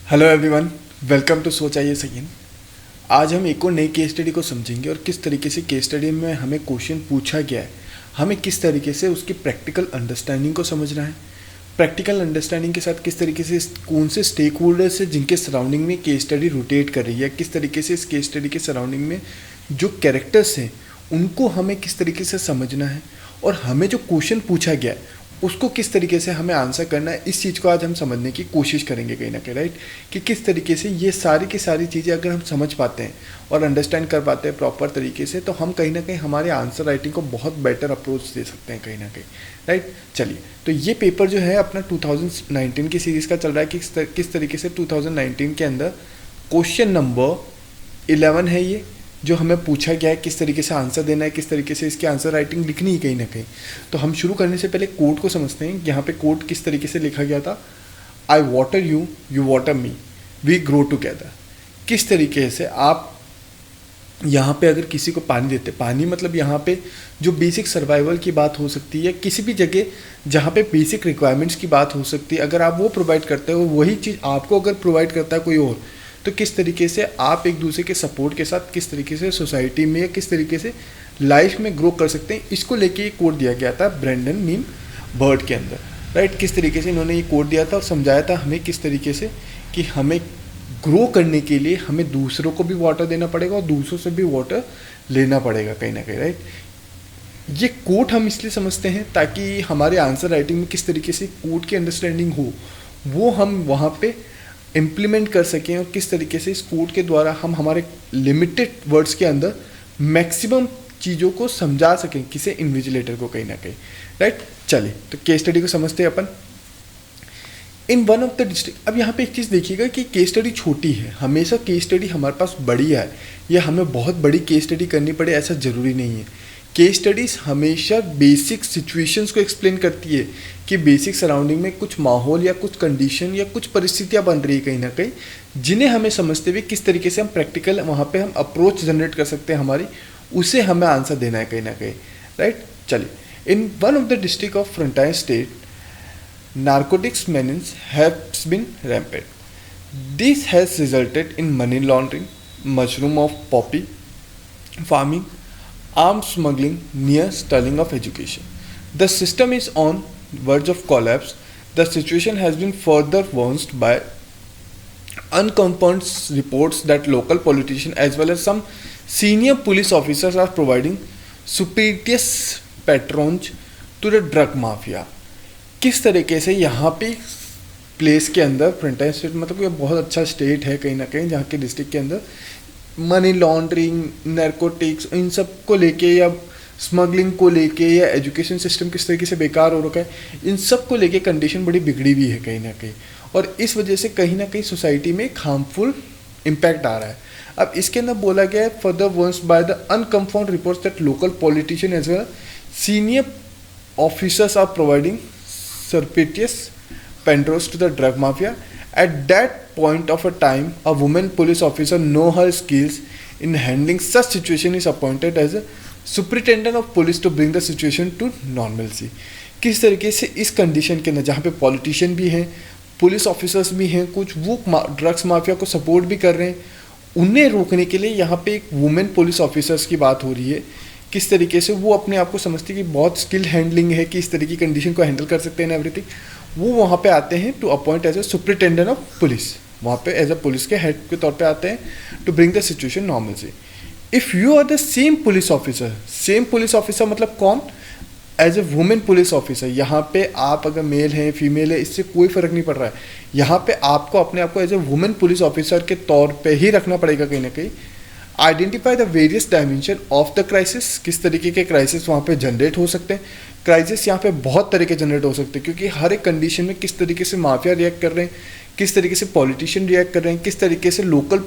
Hello everyone, welcome to सोच आइए सकीन। आज हम एक और नई केस स्टडी को समझेंगे और किस तरीके से केस स्टडी में हमें क्वेश्चन पूछा गया है, हमें किस तरीके से उसकी प्रैक्टिकल अंडरस्टैंडिंग को समझना है। प्रैक्टिकल अंडरस्टैंडिंग के साथ किस तरीके से कौन से स्टेक होल्डर्स है जिनके सराउंडिंग में केस स्टडी रोटेट कर रही है, किस तरीके से इस केस स्टडी के सराउंडिंग में जो कैरेक्टर्स हैं उनको हमें किस तरीके से समझना है और हमें जो क्वेश्चन पूछा गया है उसको किस तरीके से हमें आंसर करना है। इस चीज़ को आज हम समझने की कोशिश करेंगे कहीं ना कहीं, राइट, कि किस तरीके से ये सारी की सारी चीज़ें अगर हम समझ पाते हैं और अंडरस्टैंड कर पाते हैं प्रॉपर तरीके से, तो हम कहीं ना कहीं हमारे आंसर राइटिंग को बहुत बेटर अप्रोच दे सकते हैं कहीं ना कहीं, राइट। चलिए, तो ये पेपर जो है अपना 2019 की सीरीज़ का चल रहा है कि किस तरीके से 2019 के अंदर क्वेश्चन नंबर 11 है ये जो हमें पूछा गया है, किस तरीके से आंसर देना है, किस तरीके से इसकी आंसर राइटिंग लिखनी है कहीं ना कहीं। तो हम शुरू करने से पहले कोड को समझते हैं। यहाँ पे कोड किस तरीके से लिखा गया था, I water you, you water me, we grow together. किस तरीके से आप यहाँ पे अगर किसी को पानी देते, पानी मतलब यहाँ पे जो बेसिक सर्वाइवल की बात हो सकती है, किसी भी जगह जहाँ पे बेसिक रिक्वायरमेंट्स की बात हो सकती है, अगर आप वो प्रोवाइड करते हो, वही चीज़ आपको अगर प्रोवाइड करता है कोई और, तो किस तरीके से आप एक दूसरे के सपोर्ट के साथ किस तरीके से सोसाइटी में या किस तरीके से लाइफ में ग्रो कर सकते हैं, इसको लेके ये कोड दिया गया था ब्रेंडन नीम बर्ड के अंदर, राइट। किस तरीके से इन्होंने ये कोड दिया था और समझाया था हमें किस तरीके से कि हमें ग्रो करने के लिए हमें दूसरों को भी वाटर देना पड़ेगा और दूसरों से भी वाटर लेना पड़ेगा कहीं ना कहीं, राइट। ये कोड हम इसलिए समझते हैं ताकि हमारे आंसर राइटिंग में किस तरीके से कोड की अंडरस्टैंडिंग हो, वो हम वहाँ पे इम्प्लीमेंट कर सकें और किस तरीके से इस कोड के द्वारा हम हमारे लिमिटेड वर्ड्स के अंदर मैक्सिमम चीज़ों को समझा सकें किसी इन्विजिलेटर को कहीं ना कहीं, राइट। चलिए, तो केस स्टडी को समझते हैं अपन। In one of the district, अब यहाँ पे एक चीज़ देखिएगा कि केस स्टडी छोटी है, हमेशा केस स्टडी हमारे पास बड़ी है या हमें बहुत बड़ी केस स्टडी करनी पड़े ऐसा ज़रूरी नहीं है। केस स्टडीज़ हमेशा बेसिक सिचुएशंस को एक्सप्लेन करती है कि बेसिक सराउंडिंग में कुछ माहौल या कुछ कंडीशन या कुछ परिस्थितियाँ बन रही है कहीं ना कहीं, जिन्हें हमें समझते हुए किस तरीके से हम प्रैक्टिकल वहाँ पे हम अप्रोच जनरेट कर सकते हैं हमारी, उसे हमें आंसर देना है कहीं ना कहीं, राइट। चलिए, इन one of the district of frontier state, narcotics menace has been rampant. This has resulted in money laundering, mushroom of poppy farming, arms smuggling, near stalling of education. The system is on verge of collapse. The situation has been further worsened by unconfirmed reports that local politicians as well as some senior police officers are providing superior patronage to the drug mafia. किस तरीके से यहाँ पे place के अंदर frontier state, मतलब ये बहुत अच्छा स्टेट है कहीं ना कहीं, जहाँ के डिस्ट्रिक्ट के अंदर मनी लॉन्ड्रिंग, नारकोटिक्स, इन सब को लेके या स्मगलिंग को लेके या एजुकेशन सिस्टम किस तरीके से बेकार हो रखा है, इन सब को लेके कंडीशन बड़ी बिगड़ी हुई है कहीं ना कहीं, और इस वजह से कहीं ना कहीं सोसाइटी में एक हार्मफुल इम्पैक्ट आ रहा है। अब इसके अंदर बोला गया है, further once by the unconfirmed reports that local politician as well senior officers are providing surreptitious patrols to the drug mafia. At that point of a time, a woman police officer know her skills in handling such situation is appointed as a superintendent of police to bring the situation to normalcy. किस तरीके से इस condition के अंदर जहाँ पे politician भी हैं, पुलिस ऑफिसर्स भी हैं, कुछ वो ड्रग्स माफिया को सपोर्ट भी कर रहे हैं, उन्हें रोकने के लिए यहाँ पे एक वुमेन पुलिस ऑफिसर्स की बात हो रही है। किस तरीके से वो अपने आप को समझती है कि बहुत स्किल हैंडलिंग है, कि इस तरीके की कंडीशन को हैंडल कर सकते हैं एवरीथिंग, वो वहाँ पे आते हैं to appoint as a superintendent of police, वहाँ पे एज ए पुलिस के हेड के तौर पे आते हैं to bring the situation normal से। If you are the same police officer मतलब कौन, as a women police officer, यहाँ पे आप अगर मेल हैं फीमेल है इससे कोई फ़र्क नहीं पड़ रहा है, यहाँ पे आपको अपने आप को as a women police officer के तौर पे ही रखना पड़ेगा कहीं ना कहीं। Identify the various dimension of the crisis, किस तरीके के क्राइसिस वहाँ पे जनरेट हो सकते हैं। क्राइसिस यहाँ पे बहुत तरह के जनरेट हो सकते हैं, क्योंकि हर एक कंडीशन में किस तरीके से माफिया रिएक्ट कर रहे हैं, किस तरीके से पॉलिटिशियन रिएक्ट कर रहे हैं, किस तरीके से लोकल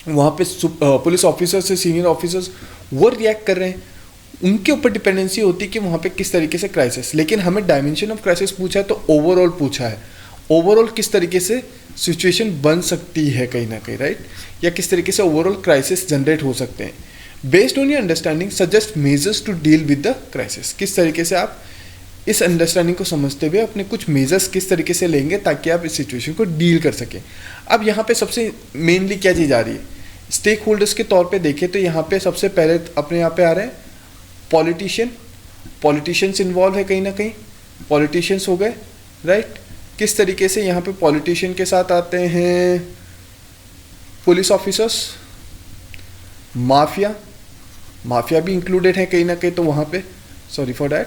वहाँ पे पुलिस ऑफिसर्स से सीनियर ऑफिसर्स वो रिएक्ट कर रहे हैं, उनके ऊपर डिपेंडेंसी होती है कि वहाँ पे किस तरीके से क्राइसिस। लेकिन हमें डायमेंशन ऑफ क्राइसिस पूछा है तो ओवरऑल पूछा है, ओवरऑल किस तरीके से सिचुएशन बन सकती है कहीं ना कहीं, राइट, या किस तरीके से ओवरऑल क्राइसिस जनरेट हो सकते हैं। Based on your understanding suggest measures to deal with the crisis, किस तरीके से आप इस अंडरस्टैंडिंग को समझते हुए अपने कुछ मेजर्स किस तरीके से लेंगे ताकि आप इस सिचुएशन को डील कर सकें। अब यहाँ पे सबसे मेनली क्या चीज़ आ रही है, स्टेक होल्डर्स के तौर पे देखें तो यहाँ पे सबसे पहले अपने यहाँ पे आ रहे हैं पॉलिटिशियंस इन्वॉल्व है, कहीं ना कहीं पॉलिटिशियंस हो गए, राइट। किस तरीके से यहाँ पे पॉलिटिशियन के साथ आते हैं पुलिस ऑफिसर्स, माफिया भी इंक्लूडेड है कहीं ना कहीं, तो वहाँ पे सॉरी फॉर डैट,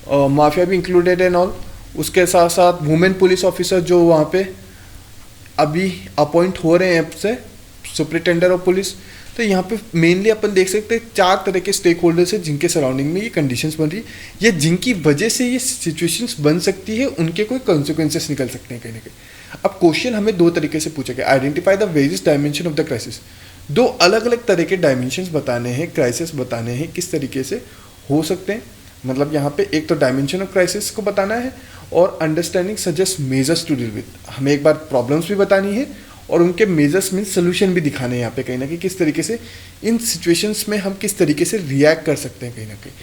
माफिया भी इंक्लूडेड एंड ऑल। उसके साथ साथ वुमेन पुलिस ऑफिसर जो वहाँ पे अभी अपॉइंट हो रहे हैं अब से, सुपरिटेंडर ऑफ पुलिस। तो यहाँ पे मेनली अपन देख सकते हैं 4 तरह के स्टेक होल्डर्स हैं जिनके सराउंडिंग में ये कंडीशंस बन रही है, या जिनकी वजह से ये सिचुएशंस बन सकती है, उनके कोई कॉन्सिक्वेंसेस निकल सकते हैं कहीं ना कहीं। अब क्वेश्चन हमें 2 तरीके से पूछा गया, identify the various dimension of the crisis. 2 अलग अलग तरह के डायमेंशंस बताने हैं, क्राइसिस बताने हैं किस तरीके से हो सकते हैं। मतलब यहाँ पे एक तो डायमेंशन ऑफ क्राइसिस को बताना है और understanding suggest measures to deal with, हमें एक बार प्रॉब्लम्स भी बतानी है और उनके मेजर्स मीन सोल्यूशन भी दिखाने हैं यहाँ पे कहीं ना कहीं, किस तरीके से इन सिचुएशंस में हम किस तरीके से रिएक्ट कर सकते हैं कहीं ना कहीं।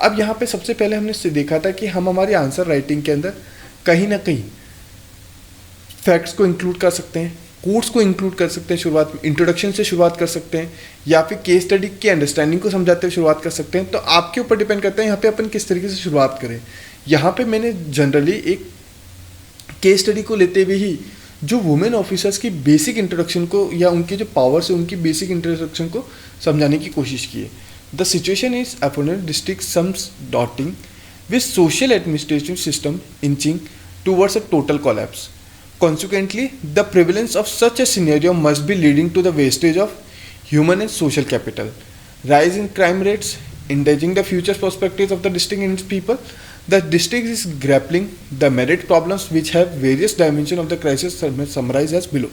अब यहाँ पे सबसे पहले हमने देखा था कि हम हमारी आंसर राइटिंग के अंदर कहीं ना कहीं फैक्ट्स को इंक्लूड कर सकते हैं, कोर्स को इंक्लूड कर सकते हैं, शुरुआत में इंट्रोडक्शन से शुरुआत कर सकते हैं, या फिर केस स्टडी की अंडरस्टैंडिंग को समझाते हुए शुरुआत कर सकते हैं। तो आपके ऊपर डिपेंड करता है यहाँ पे अपन किस तरीके से शुरुआत करें। यहाँ पे मैंने जनरली एक केस स्टडी को लेते हुए ही जो वुमेन ऑफिसर्स की बेसिक इंट्रोडक्शन को या उनके जो पावर्स है उनकी बेसिक इंट्रोडक्शन को समझाने की कोशिश की है। The situation is opponent district seems dotting with social administrative system inching towards a total collapse. Consequently, the prevalence of such a scenario must be leading to the wastage of human and social capital, rise in crime rates, endangering the future perspectives of the district and its people. The district is grappling the merit problems which have various dimensions of the crisis summarized as below.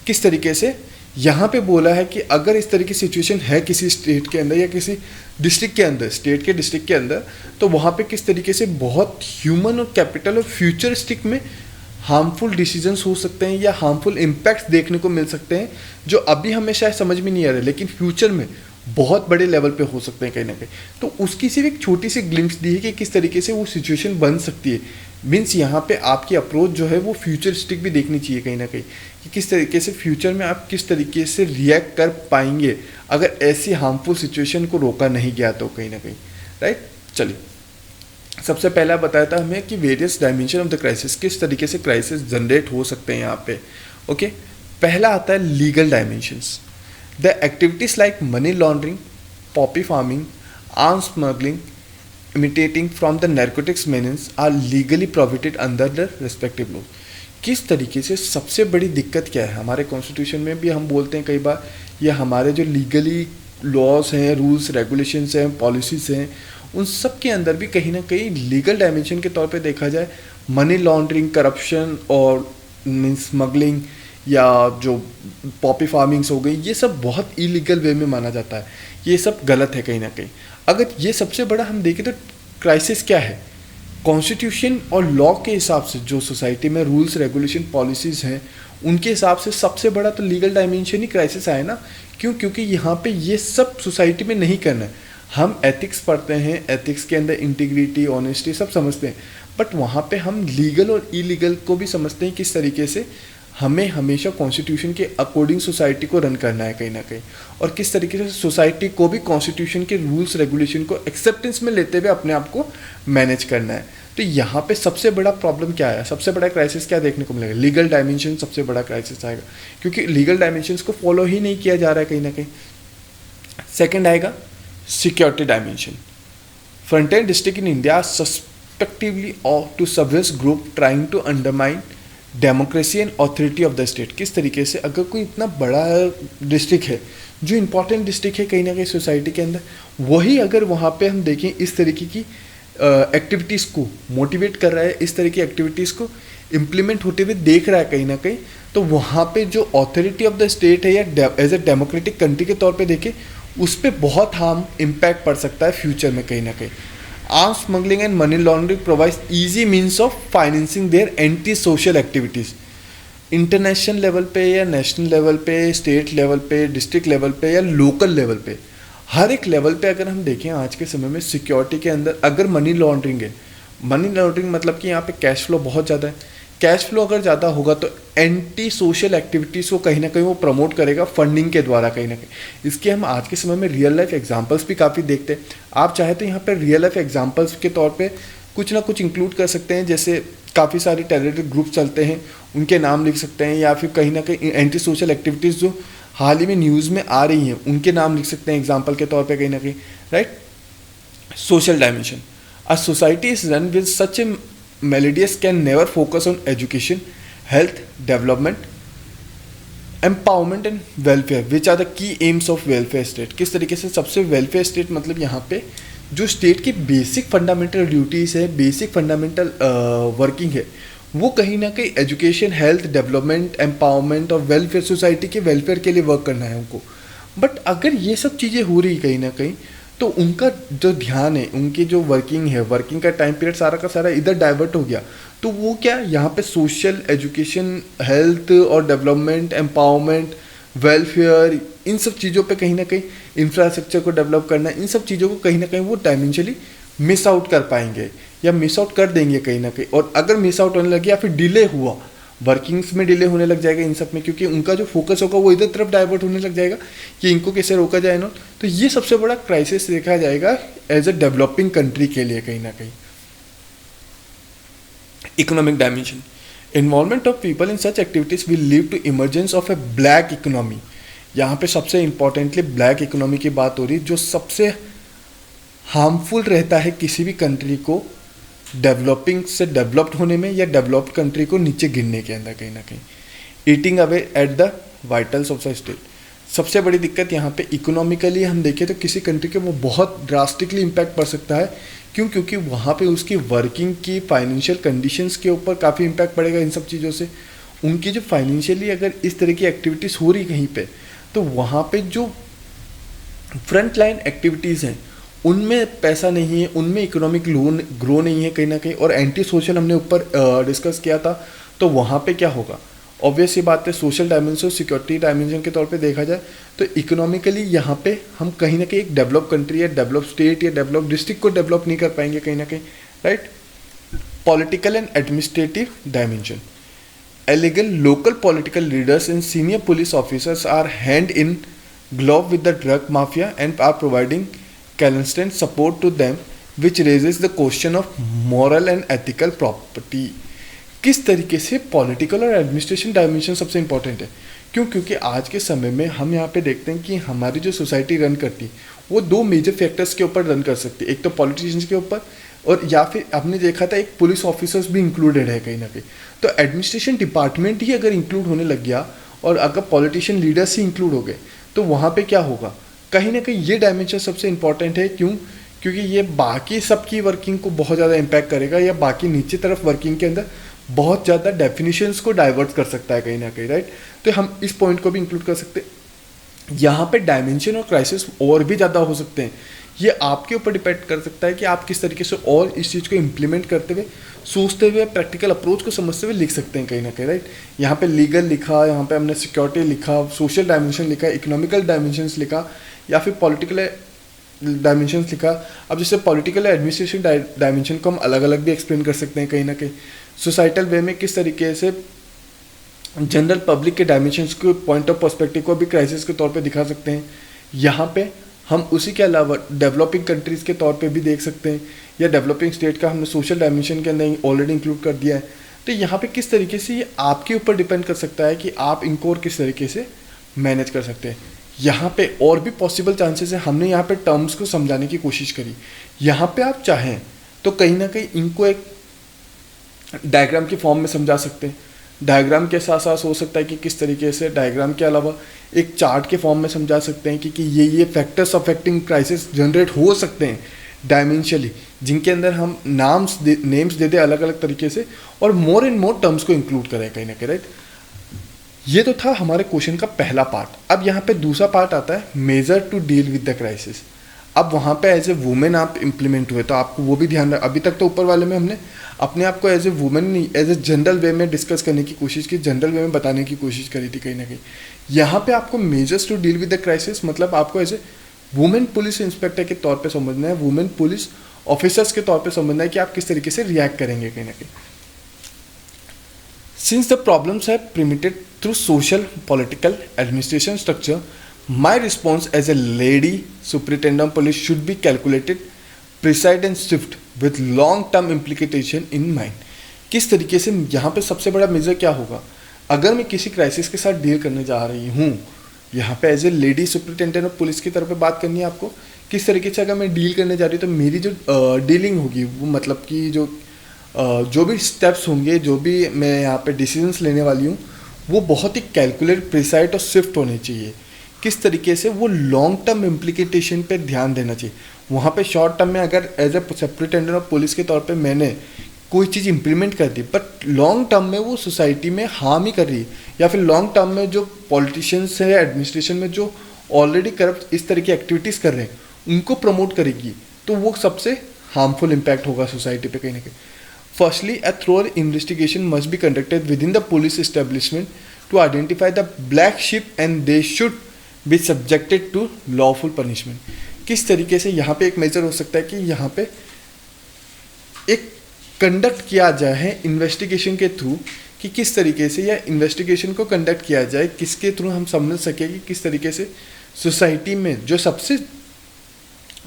किस तरीके से यहाँ पे बोला है कि अगर इस तरह की सिचुएशन है किसी स्टेट के अंदर या किसी डिस्ट्रिक्ट के अंदर, स्टेट के डिस्ट्रिक्ट के अंदर, तो वहाँ पे किस तरीके से बहुत ह्यूमन और कैपिटल और फ्यूचरिस्टिक में हार्मफुल डिसीजंस हो सकते हैं या हार्मफुल इम्पैक्ट्स देखने को मिल सकते हैं जो अभी हमें शायद समझ में नहीं आ रहे लेकिन फ्यूचर में बहुत बड़े लेवल पे हो सकते हैं कहीं ना कहीं। तो उसकी सिर्फ एक छोटी सी ग्लिम्स दी है कि किस तरीके से वो सिचुएशन बन सकती है। मीन्स यहाँ पे आपकी अप्रोच जो है वो फ्यूचरिस्टिक भी देखनी चाहिए कहीं ना कहीं कि किस तरीके से फ्यूचर में आप किस तरीके से रिएक्ट कर पाएंगे अगर ऐसी हार्मफुल सिचुएशन को रोका नहीं गया तो कहीं ना कहीं, राइट। चलिए, सबसे पहला बताया था हमें कि various dimension of the crisis, किस तरीके से क्राइसिस जनरेट हो सकते हैं यहाँ पे। ओके, पहला आता है legal dimensions. The activities like money laundering, poppy farming, arms smuggling, imitating from the narcotics menace are legally prohibited under the respective law. किस तरीके से, सबसे बड़ी दिक्कत क्या है, हमारे कॉन्स्टिट्यूशन में भी हम बोलते हैं कई बार, या हमारे जो लीगली लॉज हैं, रूल्स रेगुलेशंस हैं, पॉलिसीज़ हैं, उन सब के अंदर भी कहीं ना कहीं लीगल डायमेंशन के तौर पे देखा जाए मनी लॉन्ड्रिंग, करप्शन और मीन्स स्मगलिंग या जो पॉपी फार्मिंग्स हो गई, ये सब बहुत इलीगल वे में माना जाता है, ये सब गलत है कहीं ना कहीं। अगर ये सबसे बड़ा हम देखें तो क्राइसिस क्या है, कॉन्स्टिट्यूशन और लॉ के हिसाब से जो सोसाइटी में रूल्स रेगुलेशन पॉलिसीज़ हैं उनके हिसाब से सबसे बड़ा तो लीगल डायमेंशन ही क्राइसिस आए ना। क्यों? क्योंकि यहाँ पे ये सब सोसाइटी में नहीं करना है। हम एथिक्स पढ़ते हैं, एथिक्स के अंदर इंटीग्रिटी, ऑनेस्टी सब समझते हैं, बट वहाँ पे हम लीगल और इलीगल को भी समझते हैं किस तरीके से हमें हमेशा कॉन्स्टिट्यूशन के अकॉर्डिंग सोसाइटी को रन करना है कहीं ना कहीं, और किस तरीके से सोसाइटी को भी कॉन्स्टिट्यूशन के रूल्स रेगुलेशन को एक्सेप्टेंस में लेते हुए अपने आप को मैनेज करना है। तो यहाँ पे सबसे बड़ा प्रॉब्लम क्या है, सबसे बड़ा क्राइसिस क्या देखने को मिलेगा, लीगल डायमेंशन सबसे बड़ा क्राइसिस आएगा, क्योंकि लीगल डायमेंशंस को फॉलो ही नहीं किया जा रहा है कहीं ना कहीं। सेकेंड आएगा security dimension. Frontier district in India are suspectively or to subversive group trying to undermine democracy and authority of the state। किस तरीके से, अगर कोई इतना बड़ा डिस्ट्रिक्ट है जो इम्पोर्टेंट डिस्ट्रिक्ट है कहीं ना कहीं सोसाइटी के अंदर, वही अगर वहाँ पे हम देखें इस तरीके की एक्टिविटीज़ को मोटिवेट कर रहा है, इस तरह की एक्टिविटीज़ को इम्प्लीमेंट होते हुए देख रहा है कहीं ना कहीं, तो वहाँ पे जो अथॉरिटी ऑफ द स्टेट है या एज ए डेमोक्रेटिक कंट्री के तौर पे देखें उस पर बहुत हार्म इम्पैक्ट पड़ सकता है फ्यूचर में कहीं ना कहीं। Arm smuggling and money laundering provides easy means of financing their anti social activities. International level पे या नेशनल लेवल पे, स्टेट लेवल पे, डिस्ट्रिक्ट लेवल पे या लोकल लेवल पे, हर एक लेवल पे अगर हम देखें आज के समय में सिक्योरिटी के अंदर अगर मनी लॉन्ड्रिंग है, मनी लॉन्ड्रिंग मतलब कि यहाँ पे कैश फ्लो बहुत ज़्यादा है। कैश फ्लो अगर ज़्यादा होगा तो एंटी सोशल एक्टिविटीज़ को कहीं ना कहीं वो प्रमोट करेगा फंडिंग के द्वारा कहीं ना कहीं। इसके हम आज के समय में रियल लाइफ एग्जांपल्स भी काफ़ी देखते हैं। आप चाहे तो यहाँ पर रियल लाइफ एग्जांपल्स के तौर पे कुछ ना कुछ इंक्लूड कर सकते हैं, जैसे काफ़ी सारे टेररिस्ट ग्रुप चलते हैं उनके नाम लिख सकते हैं, या फिर कहीं ना कहीं एंटी सोशल एक्टिविटीज़ जो हाल ही में न्यूज़ में आ रही हैं उनके नाम लिख सकते हैं एग्जाम्पल के तौर पर कहीं ना कहीं, right. Social dimension, a society is run with such a melodious can never focus on education, health, development, empowerment and welfare which are the key aims of welfare state। किस तरीके से सबसे वेलफेयर स्टेट मतलब यहाँ पे जो state की basic fundamental duties है, बेसिक फंडामेंटल वर्किंग है, वो कहीं ना कहीं एजुकेशन, हेल्थ, डेवलपमेंट, एम्पावरमेंट और वेलफेयर, सोसाइटी के वेलफेयर के लिए वर्क करना है उनको। बट अगर ये सब चीज़ें हो रही कहीं ना कहीं तो उनका जो ध्यान है, उनकी जो वर्किंग है, वर्किंग का टाइम पीरियड सारा का सारा इधर डाइवर्ट हो गया, तो वो क्या यहाँ पे सोशल, एजुकेशन, हेल्थ और डेवलपमेंट, एम्पावरमेंट, वेलफेयर, इन सब चीज़ों पे कहीं ना कहीं इंफ्रास्ट्रक्चर को डेवलप करना, इन सब चीज़ों को कहीं ना कहीं वो डायमेंशनली मिस आउट कर पाएंगे या मिस आउट कर देंगे कहीं ना कहीं। और अगर मिस आउट होने लगे या फिर डिले हुआ, वर्किंग्स में डिले होने लग जाएगा इन सब में, क्योंकि उनका जो फोकस होगा वो इधर तरफ डाइवर्ट होने लग जाएगा कि इनको कैसे रोका जाए ना। तो ये सबसे बड़ा क्राइसिस देखा जाएगा एज अ डेवलपिंग कंट्री के लिए कहीं ना कहीं। Economic dimension, involvement of people in such activities will lead to emergence of a black economy. यहाँ पे सबसे इंपॉर्टेंटली ब्लैक इकोनॉमी की बात हो रही है, जो सबसे हार्मफुल रहता है किसी भी कंट्री को डेवलपिंग से डेवलप्ड होने में या डेवलप्ड कंट्री को नीचे गिरने के अंदर कहीं ना कहीं। Eating away at the vitals of the state, सबसे बड़ी दिक्कत यहाँ पे इकोनॉमिकली हम देखें तो किसी कंट्री के वो बहुत ड्रास्टिकली इम्पैक्ट पड़ सकता है। क्यों? क्योंकि वहाँ पे उसकी वर्किंग की फाइनेंशियल कंडीशंस के ऊपर काफ़ी इम्पैक्ट पड़ेगा इन सब चीज़ों से। उनकी जो फाइनेंशियली अगर इस तरह की एक्टिविटीज़ हो रही कहीं पे, तो वहाँ पे जो फ्रंट लाइन एक्टिविटीज़ हैं उनमें पैसा नहीं है, उनमें इकोनॉमिक लोन ग्रो नहीं है कहीं ना कहीं। और एंटी सोशल हमने ऊपर डिस्कस किया था, तो वहाँ पे क्या होगा, ऑब्वियस ही बात है, सोशल डायमेंशन, सिक्योरिटी डायमेंशन के तौर पे देखा जाए तो इकोनॉमिकली यहाँ पे हम कहीं ना कहीं एक डेवलप कंट्री या डेवलप स्टेट या डेवलप डिस्ट्रिक्ट को डेवलप नहीं कर पाएंगे कहीं ना कहीं, right. Political and administrative dimension, illegal local political leaders and senior police officers are hand in glove with the drug mafia and are providing constant support to them, which raises the question of moral and ethical property। किस तरीके से political और administration dimension सबसे important है। क्यों? क्योंकि आज के समय में हम यहाँ पे देखते हैं कि हमारी जो सोसाइटी रन करती है वो दो मेजर फैक्टर्स के ऊपर रन कर सकती है, एक तो पॉलिटिशियंस के ऊपर और या फिर हमने देखा था एक पुलिस ऑफिसर्स भी इंक्लूडेड है कहीं ना कहीं। तो एडमिनिस्ट्रेशन डिपार्टमेंट ही अगर इंक्लूड होने लग गया और अगर पॉलिटिशियन लीडर्स ही इंक्लूड हो गए तो वहाँ पे क्या होगा, कहीं ना कहीं ये डायमेंशन सबसे इंपॉर्टेंट है। क्यों? क्योंकि ये बाकी सबकी वर्किंग को बहुत ज़्यादा इम्पैक्ट करेगा या बाकी नीचे तरफ वर्किंग के अंदर बहुत ज़्यादा डेफिनेशंस को डाइवर्ट कर सकता है कहीं ना कहीं, राइट। तो हम इस पॉइंट को भी इंक्लूड कर सकते हैं। यहाँ पे डायमेंशन और क्राइसिस और भी ज़्यादा हो सकते हैं, ये आपके ऊपर डिपेंड कर सकता है कि आप किस तरीके से और इस चीज़ को इम्प्लीमेंट करते हुए, सोचते हुए, प्रैक्टिकल अप्रोच को समझते हुए लिख सकते हैं कहीं ना कहीं, राइट। यहाँ पे लीगल लिखा, यहाँ पे हमने सिक्योरिटी लिखा, सोशल डायमेंशन लिखा, इकोनॉमिकल डायमेंशंस लिखा या फिर पॉलिटिकल डायमेंशंस लिखा। अब जैसे पॉलिटिकल एडमिनिस्ट्रेशन डायमेंशन को हम अलग अलग भी एक्सप्लेन कर सकते हैं कहीं ना कहीं। सोसाइटल वे में किस तरीके से जनरल पब्लिक के डायमेंशंस को, पॉइंट ऑफ पर्सपेक्टिव को भी क्राइसिस के तौर पे दिखा सकते हैं। यहाँ पे हम उसी के अलावा डेवलपिंग कंट्रीज़ के तौर पे भी देख सकते हैं, या डेवलपिंग स्टेट का हमने सोशल डायमेंशन के अंदर ऑलरेडी इंक्लूड कर दिया है। तो यहाँ पे किस तरीके से ये आपके ऊपर डिपेंड कर सकता है कि आप इनको और किस तरीके से मैनेज कर सकते हैं। यहाँ पे और भी पॉसिबल चांसेस है, हमने यहाँ पे टर्म्स को समझाने की कोशिश करी। यहाँ पे आप चाहें तो कहीं ना कहीं इनको एक डायग्राम की फॉर्म में समझा सकते हैं। डायग्राम के साथ साथ हो सकता है कि किस तरीके से डायग्राम के अलावा एक चार्ट के फॉर्म में समझा सकते हैं कि ये फैक्टर्स अफेक्टिंग क्राइसिस जनरेट हो सकते हैं डायमेंशनली, जिनके अंदर हम नेम्स दे दें अलग अलग तरीके से और मोर एंड मोर टर्म्स को इंक्लूड करें कहीं ना कहीं, राइट। ये तो था हमारे क्वेश्चन का पहला पार्ट। अब यहाँ पे दूसरा पार्ट आता है measure to deal with the crisis. अब वहाँ पे एज ए वुमेन आप इम्प्लीमेंट हुए तो आपको वो भी ध्यान रख, अभी तक तो ऊपर वाले में हमने अपने आप को एज ए वुमेन नहीं, एज ए जनरल वे में डिस्कस करने की कोशिश की, जनरल वे में बताने की कोशिश करी थी कहीं ना कहीं। यहाँ पे आपको measures to deal with the crisis मतलब आपको as a women police inspector के तौर पे समझना है, वुमेन पुलिस ऑफिसर्स के तौर पे समझना है कि आप किस तरीके से रिएक्ट करेंगे कहीं ना कहीं. Since the problems are permeated through social, political, administration structure, my response as a lady superintendent of police should be calculated, precise and swift with long-term implication in mind. किस तरीके से यहाँ पे सबसे बड़ा मेजर क्या होगा अगर मैं किसी क्राइसिस के साथ डील करने जा रही हूँ. यहाँ पे as a lady superintendent of police की तरफ पे बात करनी है आपको. किस तरीके से अगर मैं डील करने जा रही हूँ तो मेरी जो डीलिंग होगी वो मतलब कि जो भी स्टेप्स होंगे, जो भी मैं यहाँ पे डिसीजंस लेने वाली हूँ वो बहुत ही कैलकुलेट, प्रिसाइज और स्विफ्ट होने चाहिए. किस तरीके से वो लॉन्ग टर्म इम्प्लीकेशन पे ध्यान देना चाहिए. वहाँ पे शॉर्ट टर्म में अगर as a superintendent of police के तौर पे मैंने कोई चीज़ इंप्लीमेंट कर दी बट लॉन्ग टर्म में वो सोसाइटी में हार्म ही कर रही है, या फिर लॉन्ग टर्म में जो पॉलिटिशियंस है एडमिनिस्ट्रेशन में जो ऑलरेडी करप्ट इस तरह की एक्टिविटीज़ कर रहे हैं उनको प्रमोट करेगी, तो वो सबसे हार्मफुल इम्पैक्ट होगा सोसाइटी पे कहीं ना कहीं. Firstly, a thorough investigation must be conducted within the police establishment to identify the black sheep and they should be subjected to lawful punishment. किस तरीके से यहाँ पे एक मेजर हो सकता है कि यहाँ पे एक कंडक्ट किया जाए है इन्वेस्टिगेशन के थ्रू कि किस तरीके से या इन्वेस्टिगेशन को कंडक्ट किया जाए, किसके थ्रू हम समझ सके कि किस तरीके से सोसाइटी में जो सबसे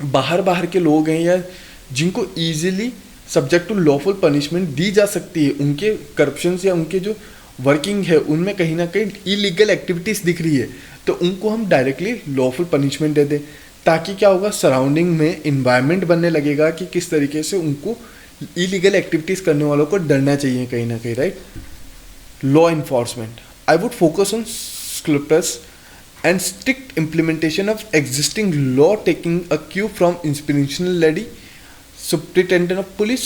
बाहर के लोग हैं या जिनको easily subject to lawful punishment दी जा सकती है, उनके करप्शन या उनके जो वर्किंग है उनमें कहीं ना कहीं इलीगल एक्टिविटीज़ दिख रही है तो उनको हम डायरेक्टली लॉफुल पनिशमेंट दे दें. ताकि क्या होगा, सराउंडिंग में इन्वायरमेंट बनने लगेगा कि किस तरीके से उनको इलीगल एक्टिविटीज़ करने वालों को डरना चाहिए कहीं ना कहीं, right. Law enforcement, I would focus on scripts and strict implementation of existing law taking a cue from inspirational lady Superintendent of Police,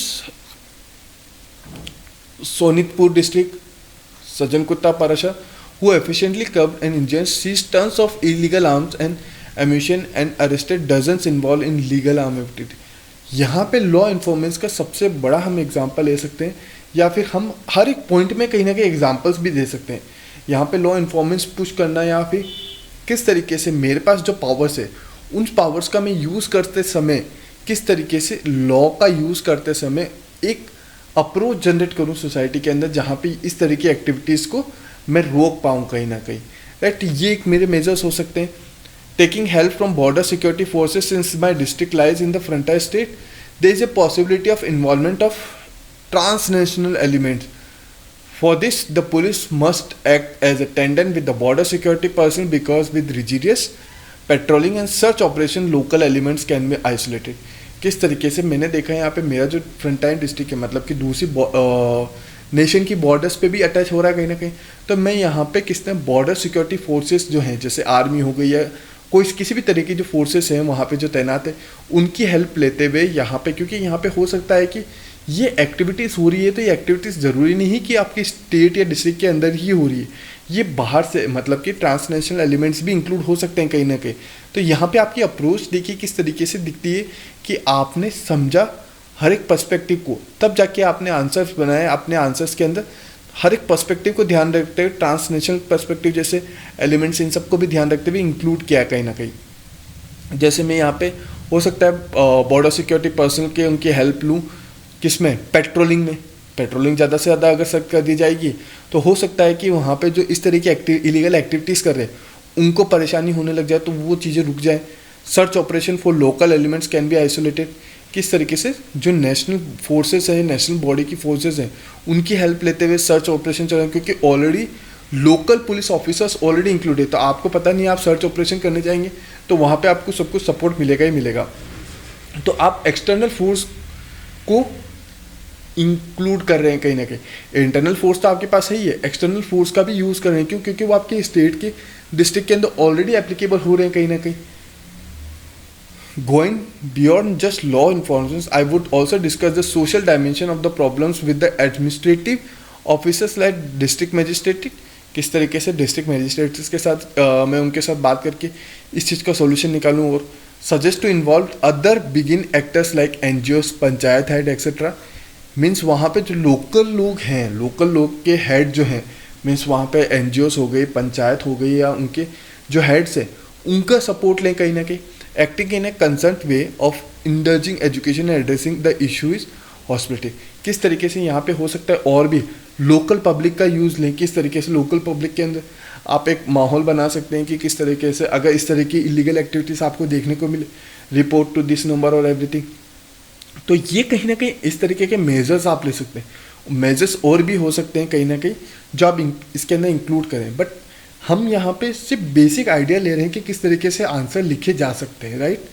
Sonitpur district, Sajan Kutta Parasha, who efficiently curbed and injured, seized tons of illegal arms and ammunition and arrested dozens involved in legal arm activity. यहाँ पे law इन्फॉर्मेंस का सबसे बड़ा हम example ले सकते हैं या फिर हम हर एक पॉइंट में कहीं ना कहीं एग्जांपल्स भी दे सकते हैं. यहाँ पे लॉ इन्फॉर्मेंस पुश करना या फिर किस तरीके से मेरे पास जो पावर्स है उन पावर्स का मैं यूज़ करते समय किस तरीके से लॉ का यूज़ करते समय एक अप्रोच जनरेट करूँ सोसाइटी के अंदर जहाँ पे इस तरह की एक्टिविटीज़ को मैं रोक पाऊँ कहीं ना कहीं, राइट. ये एक मेरे मेजर्स हो सकते हैं. Taking help from border security forces since my district lies in the frontier state there is a possibility of involvement of transnational elements. For this the police must act as a tandem with the border security person because with rigorous patrolling and search operation local elements can be isolated. किस तरीके से मैंने देखा है यहाँ पे मेरा जो फ्रंटाइन डिस्ट्रिक्ट है मतलब कि दूसरी नेशन की बॉर्डर्स पे भी अटैच हो रहा है कहीं ना कहीं, तो मैं यहाँ पे किसने बॉर्डर सिक्योरिटी फोर्सेस जो हैं जैसे आर्मी हो गई या कोई किसी भी तरह की जो फोर्सेस हैं वहाँ पे जो तैनात है उनकी हेल्प लेते हुए यहाँ पे, क्योंकि यहाँ पे हो सकता है कि ये एक्टिविटीज़ हो रही है तो ये एक्टिविटीज़ ज़रूरी नहीं कि आपकी स्टेट या डिस्ट्रिक्ट के अंदर ही हो रही है, ये बाहर से मतलब कि ट्रांसनेशनल एलिमेंट्स भी इंक्लूड हो सकते हैं कहीं ना कहीं. तो यहाँ पे आपकी अप्रोच देखिए किस तरीके से दिखती है कि आपने समझा हर एक पर्सपेक्टिव को, तब जाके आपने आंसर्स बनाए. अपने आंसर्स के अंदर हर एक पर्सपेक्टिव को ध्यान रखते हुए ट्रांसनेशनल पर्सपेक्टिव जैसे एलिमेंट्स इन सबको भी ध्यान रखते हुए इंक्लूड किया कहीं ना कहीं. जैसे मैं यहाँ पे हो सकता है बॉर्डर सिक्योरिटी पर्सनल के उनकी हेल्प लूँ किसमें, पेट्रोलिंग में. पेट्रोलिंग ज़्यादा से ज़्यादा अगर सख्त कर दी जाएगी तो हो सकता है कि वहाँ पे जो इस तरह की इलीगल एक्टिविटीज़ कर रहे हैं उनको परेशानी होने लग जाए तो वो चीज़ें रुक जाए. Search operation for local elements can be isolated. किस तरीके से जो नेशनल फोर्सेस हैं, नेशनल बॉडी की फोर्सेस हैं, उनकी हेल्प लेते हुए सर्च ऑपरेशन चल रहे हैं, क्योंकि already local police officers already include है. तो आपको पता नहीं आप सर्च ऑपरेशन करने जाएंगे तो वहाँ पे आपको सब कुछ सपोर्ट मिलेगा ही मिलेगा. तो आप एक्सटर्नल फोर्स को इंक्लूड कर रहे हैं कहीं ना कहीं. इंटरनल फोर्स तो आपके पास है ही है, एक्सटर्नल फोर्स का भी यूज़ कर रहे हैं. क्यों? क्योंकि वो आपके स्टेट के डिस्ट्रिक्ट के अंदर ऑलरेडी एप्लीकेबल हो रहे हैं कहीं ना कहीं. Going beyond just law enforcement, I would also discuss the social dimension of the problems with the administrative officers like district magistrate. किस तरीके से डिस्ट्रिक्ट मैजिस्ट्रेट्स के साथ मैं उनके साथ बात करके इस चीज़ का सॉल्यूशन निकालूँ और suggest to involve other begin actors like NGOs, panchayat head etcetera. Means वहाँ पे जो लोकल लोग हैं, लोकल लोग के हेड जो हैं, मीन्स वहाँ पे एनजीओस हो गई, पंचायत हो गई या उनके जो हेड्स हैं उनका सपोर्ट लें कहीं ना कहीं. Acting in A concert way of indulging education and addressing the issue is hospitality. किस तरीके से यहाँ पे हो सकता है और भी लोकल पब्लिक का यूज़ लें, किस तरीके से लोकल पब्लिक के अंदर आप एक माहौल बना सकते हैं कि किस तरीके से अगर इस तरह की इलीगल एक्टिविटीज़ आपको देखने को मिले, रिपोर्ट टू दिस नंबर और एवरीथिंग। तो ये कहीं ना कहीं इस तरीके के मेजर्स आप ले सकते हैं। मेजर्स और भी हो सकते हैं कहीं ना कहीं जो आप इसके अंदर इंक्लूड करें, बट हम यहाँ पे सिर्फ बेसिक आइडिया ले रहे हैं कि किस तरीके से आंसर लिखे जा सकते हैं, right.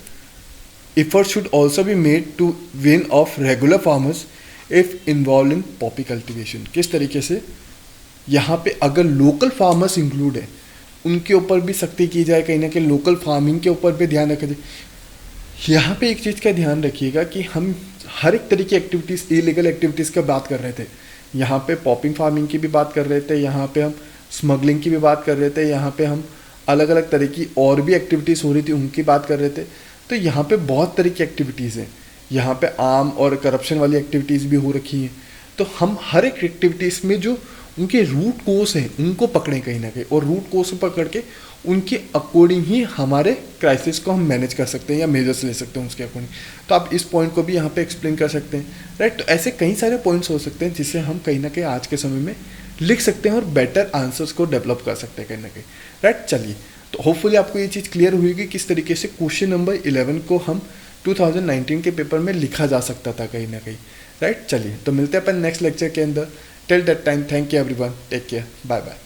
Effort should also be made to win off regular farmers if involved in poppy cultivation। किस तरीके से यहाँ पे अगर लोकल फार्मर्स इंक्लूड है उनके ऊपर भी सख्ती की जाए, कहीं ना कहीं लोकल फार्मिंग के ऊपर भी ध्यान रखा जाए। यहाँ पे एक चीज़ का ध्यान रखिएगा कि हम हर एक तरह की एक्टिविटीज़, इलीगल एक्टिविटीज़ का बात कर रहे थे। यहाँ पे पॉपिंग फार्मिंग की भी बात कर रहे थे, यहाँ पे हम स्मगलिंग की भी बात कर रहे थे, यहाँ पे हम अलग अलग तरह की और भी एक्टिविटीज़ हो रही थी उनकी बात कर रहे थे। तो यहाँ पे बहुत तरह की एक्टिविटीज़ हैं, यहाँ पे आर्म और करप्शन वाली एक्टिविटीज़ भी हो रखी हैं। तो हम हर एक एक्टिविटीज़ में जो उनके रूट कोज हैं उनको पकड़ें कहीं ना कहीं, और रूट कोज पकड़ के उनके अकॉर्डिंग ही हमारे क्राइसिस को हम मैनेज कर सकते हैं या मेजर्स ले सकते हैं उसके अकॉर्डिंग। तो आप इस पॉइंट को भी यहाँ पे एक्सप्लेन कर सकते हैं, राइट। तो ऐसे कई सारे पॉइंट्स हो सकते हैं जिससे हम कहीं ना कहीं आज के समय में लिख सकते हैं और बेटर आंसर्स को डेवलप कर सकते हैं कहीं ना कहीं, राइट। चलिए, तो होपफुली आपको ये चीज़ क्लियर हुई कि किस तरीके से क्वेश्चन नंबर 11 को हम 2019 के पेपर में लिखा जा सकता था कहीं ना कहीं, राइट। चलिए, तो मिलते हैं अपन नेक्स्ट लेक्चर के अंदर। Till that time, thank you everyone, take care, bye bye.